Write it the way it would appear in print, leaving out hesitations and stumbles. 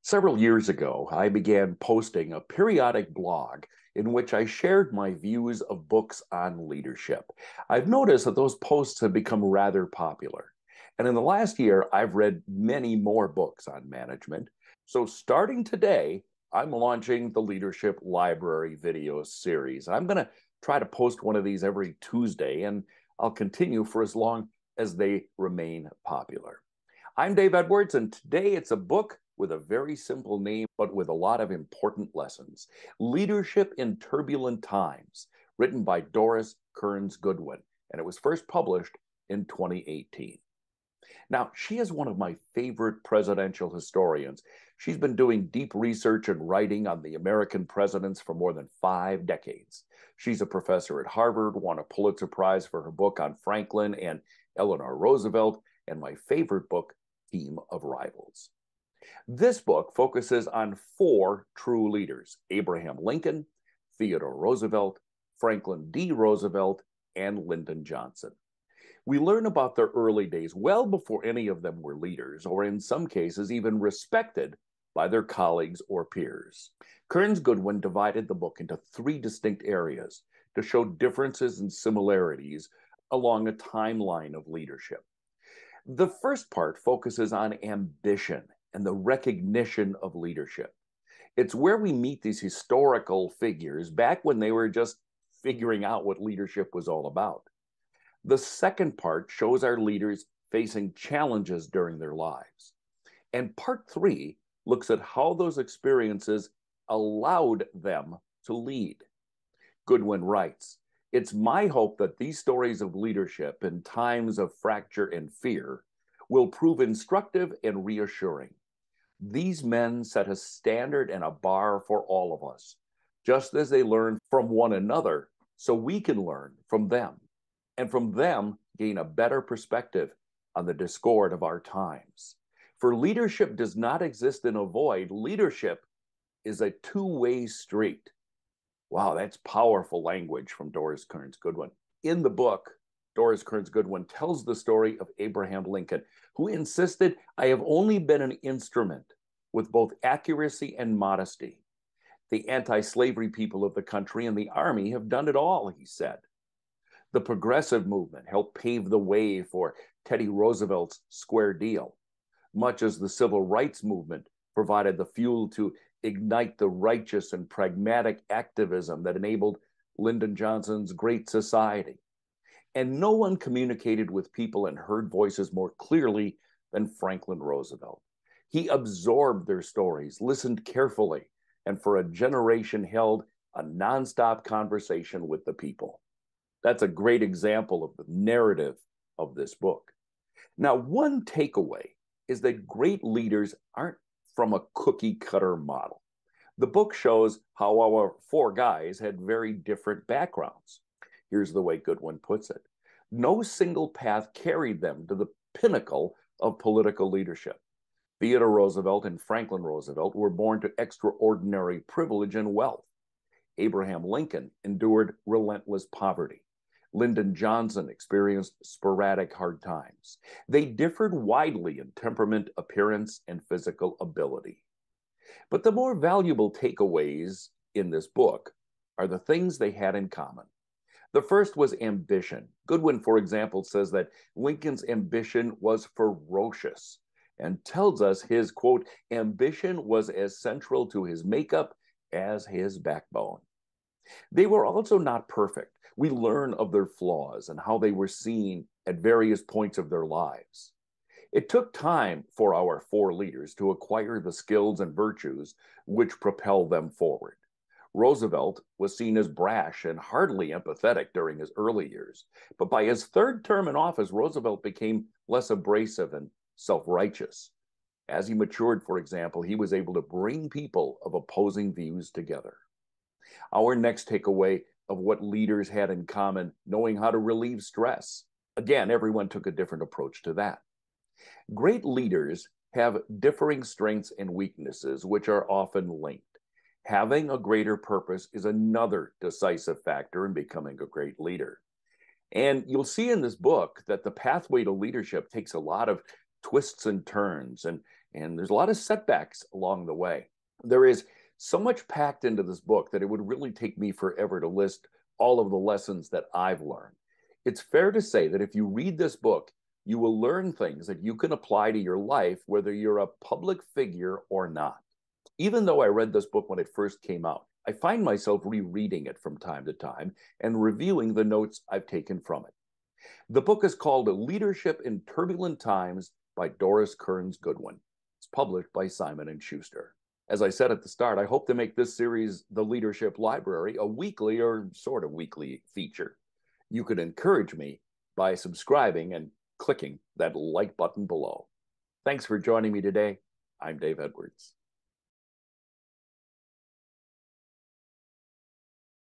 Several years ago, I began posting a periodic blog in which I shared my views of books on leadership. I've noticed that those posts have become rather popular. And in the last year, I've read many more books on management. So starting today, I'm launching the Leadership Library video series. I'm going to try to post one of these every Tuesday, and I'll continue for as long as they remain popular. I'm Dave Edwards, and today it's a book with a very simple name, but with a lot of important lessons. Leadership in Turbulent Times, written by Doris Kearns Goodwin, and it was first published in 2018. Now, she is one of my favorite presidential historians. She's been doing deep research and writing on the American presidents for more than 5 decades. She's a professor at Harvard, won a Pulitzer Prize for her book on Franklin and Eleanor Roosevelt, and my favorite book, Team of Rivals. This book focuses on 4 true leaders: Abraham Lincoln, Theodore Roosevelt, Franklin D. Roosevelt, and Lyndon Johnson. We learn about their early days well before any of them were leaders, or in some cases even respected by their colleagues or peers. Kearns Goodwin divided the book into 3 distinct areas to show differences and similarities along a timeline of leadership. The first part focuses on ambition and the recognition of leadership. It's where we meet these historical figures back when they were just figuring out what leadership was all about. The second part shows our leaders facing challenges during their lives. And part 3 looks at how those experiences allowed them to lead. Goodwin writes, "It's my hope that these stories of leadership in times of fracture and fear will prove instructive and reassuring. These men set a standard and a bar for all of us, just as they learn from one another, so we can learn from them, and from them gain a better perspective on the discord of our times. For leadership does not exist in a void. Leadership is a two-way street." Wow, that's powerful language from Doris Kearns Goodwin. In the book, Doris Kearns Goodwin tells the story of Abraham Lincoln, who insisted, "I have only been an instrument with both accuracy and modesty. The anti-slavery people of the country and the army have done it all," he said. The progressive movement helped pave the way for Teddy Roosevelt's Square Deal, much as the civil rights movement provided the fuel to ignite the righteous and pragmatic activism that enabled Lyndon Johnson's Great Society. And no one communicated with people and heard voices more clearly than Franklin Roosevelt. He absorbed their stories, listened carefully, and for a generation held a nonstop conversation with the people. That's a great example of the narrative of this book. Now, one takeaway is that great leaders aren't from a cookie cutter model. The book shows how our 4 guys had very different backgrounds. Here's the way Goodwin puts it: no single path carried them to the pinnacle of political leadership. Theodore Roosevelt and Franklin Roosevelt were born to extraordinary privilege and wealth. Abraham Lincoln endured relentless poverty. Lyndon Johnson experienced sporadic hard times. They differed widely in temperament, appearance, and physical ability. But the more valuable takeaways in this book are the things they had in common. The first was ambition. Goodwin, for example, says that Lincoln's ambition was ferocious and tells us his, quote, "ambition was as central to his makeup as his backbone." They were also not perfect. We learn of their flaws and how they were seen at various points of their lives. It took time for our 4 leaders to acquire the skills and virtues which propelled them forward. Roosevelt was seen as brash and hardly empathetic during his early years, but by his 3rd term in office, Roosevelt became less abrasive and self-righteous. As he matured, for example, he was able to bring people of opposing views together. Our next takeaway of what leaders had in common: knowing how to relieve stress. Again, everyone took a different approach to that. Great leaders have differing strengths and weaknesses, which are often linked. Having a greater purpose is another decisive factor in becoming a great leader. And you'll see in this book that the pathway to leadership takes a lot of twists and turns, and there's a lot of setbacks along the way. There is so much packed into this book that it would really take me forever to list all of the lessons that I've learned. It's fair to say that if you read this book, you will learn things that you can apply to your life, whether you're a public figure or not. Even though I read this book when it first came out, I find myself rereading it from time to time and reviewing the notes I've taken from it. The book is called Leadership in Turbulent Times by Doris Kearns Goodwin. It's published by Simon & Schuster. As I said at the start, I hope to make this series, The Leadership Library, a weekly or sort of weekly feature. You could encourage me by subscribing and clicking that like button below. Thanks for joining me today. I'm Dave Edwards.